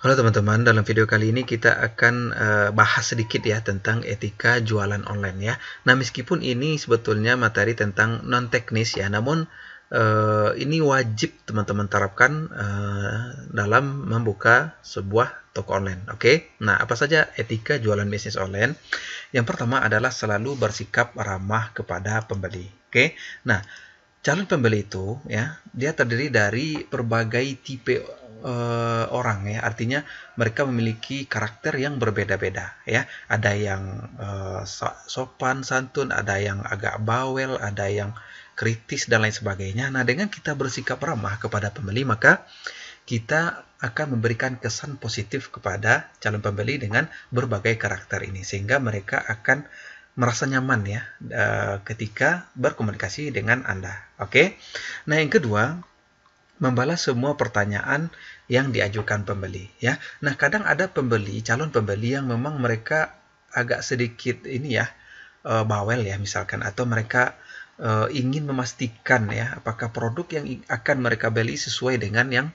Halo teman-teman, dalam video kali ini kita akan bahas sedikit ya tentang etika jualan online ya. Nah, meskipun ini sebetulnya materi tentang non teknis ya, namun ini wajib teman-teman terapkan dalam membuka sebuah toko online. Oke? Nah, apa saja etika jualan bisnis online? Yang pertama adalah selalu bersikap ramah kepada pembeli. Oke? Nah, calon pembeli itu ya, dia terdiri dari berbagai tipe orang ya. Artinya mereka memiliki karakter yang berbeda-beda ya. Ada yang sopan santun, ada yang agak bawel, ada yang kritis dan lain sebagainya. Nah, dengan kita bersikap ramah kepada pembeli, maka kita akan memberikan kesan positif kepada calon pembeli dengan berbagai karakter ini, sehingga mereka akan merasa nyaman ya ketika berkomunikasi dengan Anda. Oke. Nah, yang kedua, membalas semua pertanyaan yang diajukan pembeli ya. Nah, kadang ada calon pembeli yang memang mereka agak sedikit ini ya, bawel ya misalkan, atau mereka ingin memastikan ya apakah produk yang akan mereka beli sesuai dengan yang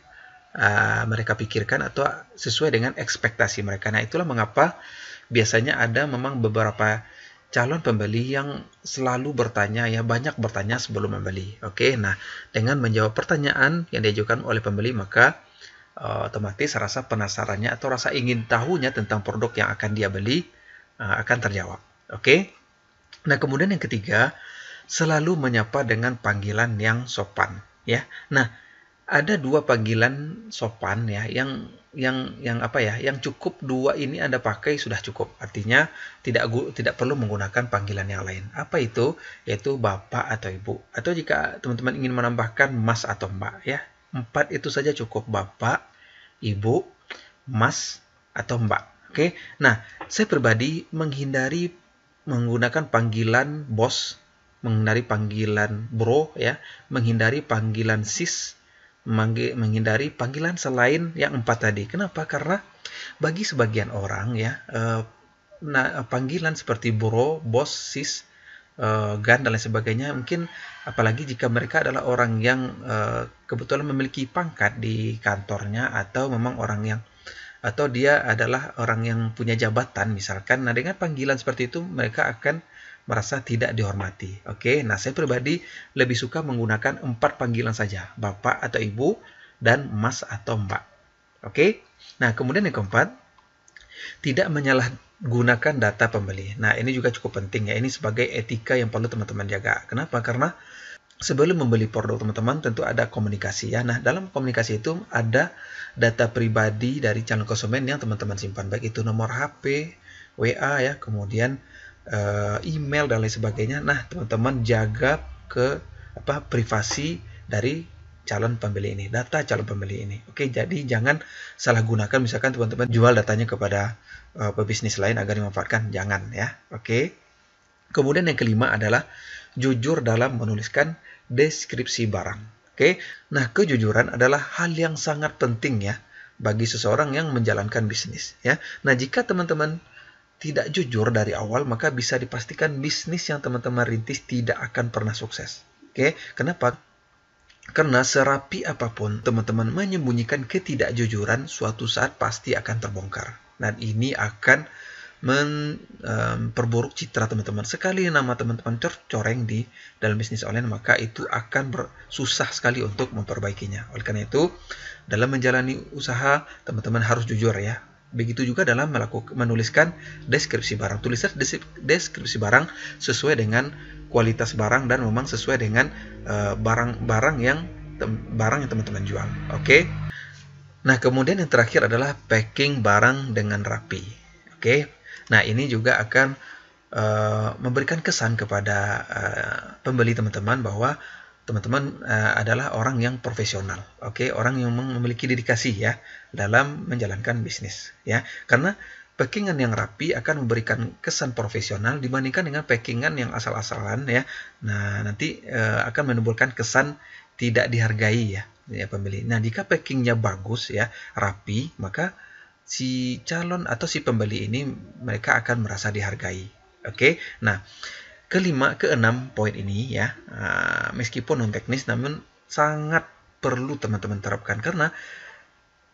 mereka pikirkan atau sesuai dengan ekspektasi mereka. Nah, itulah mengapa biasanya ada memang beberapa calon pembeli yang selalu bertanya ya, banyak bertanya sebelum membeli. Oke, nah dengan menjawab pertanyaan yang diajukan oleh pembeli, maka otomatis rasa penasarannya atau rasa ingin tahunya tentang produk yang akan dia beli akan terjawab. Oke. Nah, kemudian yang ketiga, selalu menyapa dengan panggilan yang sopan ya. Nah, ada dua panggilan sopan ya yang apa ya, yang cukup dua ini Anda pakai sudah cukup. Artinya tidak perlu menggunakan panggilan yang lain. Apa itu? Yaitu Bapak atau Ibu. Atau jika teman-teman ingin menambahkan Mas atau Mbak ya. 4 itu saja cukup: Bapak, Ibu, Mas, atau Mbak. Oke. Nah, saya pribadi menghindari menggunakan panggilan bos, menghindari panggilan bro ya, menghindari panggilan sis, menghindari panggilan selain yang 4 tadi. Kenapa? Karena bagi sebagian orang ya, panggilan seperti bro, bos, sis, gan dan lain sebagainya, mungkin apalagi jika mereka adalah orang yang kebetulan memiliki pangkat di kantornya, atau memang orang yang, atau dia adalah orang yang punya jabatan misalkan. Nah, dengan panggilan seperti itu mereka akan merasa tidak dihormati. Oke, nah saya pribadi lebih suka menggunakan 4 panggilan saja: Bapak atau Ibu, dan Mas atau Mbak. Oke, nah kemudian yang keempat, tidak menyalahgunakan data pembeli. Nah, ini juga cukup penting ya, ini sebagai etika yang perlu teman-teman jaga. Kenapa? Karena sebelum membeli produk teman-teman tentu ada komunikasi ya. Nah, dalam komunikasi itu ada data pribadi dari calon konsumen yang teman-teman simpan, baik itu nomor HP, WA ya, kemudian email dan lain sebagainya. Nah, teman-teman jaga privasi dari calon pembeli ini, data calon pembeli ini. Oke, jadi jangan salah gunakan, misalkan teman-teman jual datanya kepada pebisnis lain agar dimanfaatkan, jangan ya. Oke. Kemudian yang kelima adalah jujur dalam menuliskan deskripsi barang. Oke. Nah, kejujuran adalah hal yang sangat penting ya bagi seseorang yang menjalankan bisnis ya. Nah, jika teman-teman tidak jujur dari awal, maka bisa dipastikan bisnis yang teman-teman rintis tidak akan pernah sukses. Oke. Kenapa? Karena serapi apapun teman-teman menyembunyikan ketidakjujuran, suatu saat pasti akan terbongkar. Dan ini akan memperburuk citra teman-teman. Sekali nama teman-teman tercoreng di dalam bisnis online, maka itu akan susah sekali untuk memperbaikinya. Oleh karena itu, dalam menjalani usaha, teman-teman harus jujur ya. Begitu juga dalam menuliskan deskripsi barang. Tuliskan deskripsi barang sesuai dengan kualitas barang dan memang sesuai dengan barang yang teman-teman jual. Oke. Nah, kemudian yang terakhir adalah packing barang dengan rapi. Oke. Nah, ini juga akan memberikan kesan kepada pembeli teman-teman bahwa teman-teman adalah orang yang profesional. Oke, orang yang memiliki dedikasi ya dalam menjalankan bisnis ya. Karena packingan yang rapi akan memberikan kesan profesional dibandingkan dengan packingan yang asal-asalan ya. Nah, nanti akan menimbulkan kesan tidak dihargai ya pembeli. Nah, jika packingnya bagus ya, rapi, maka si calon atau si pembeli ini mereka akan merasa dihargai. Oke. Nah, keenam poin ini ya, meskipun non teknis namun sangat perlu teman-teman terapkan, karena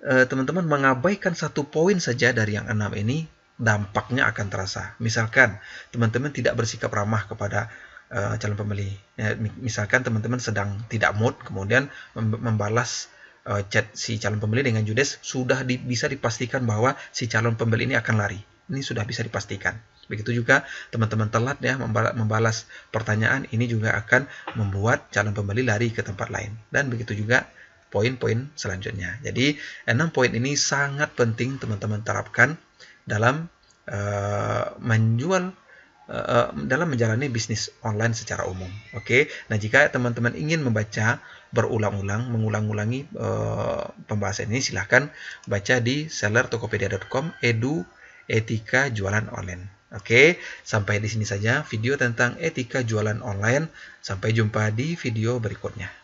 teman-teman mengabaikan satu poin saja dari yang 6 ini, dampaknya akan terasa. Misalkan teman-teman tidak bersikap ramah kepada calon pembeli. Ya, misalkan teman-teman sedang tidak mood, kemudian membalas chat si calon pembeli dengan judes, sudah bisa dipastikan bahwa si calon pembeli ini akan lari. Ini sudah bisa dipastikan. Begitu juga teman-teman telat ya membalas pertanyaan, ini juga akan membuat calon pembeli lari ke tempat lain. Dan begitu juga poin-poin selanjutnya. Jadi 6 poin ini sangat penting teman-teman terapkan dalam dalam menjalani bisnis online secara umum. Oke. Nah, jika teman-teman ingin membaca berulang-ulang, mengulang-ulangi pembahasan ini, silahkan baca di sellertokopedia.com edu etika jualan online. Oke, sampai di sini saja video tentang etika jualan online. Sampai jumpa di video berikutnya.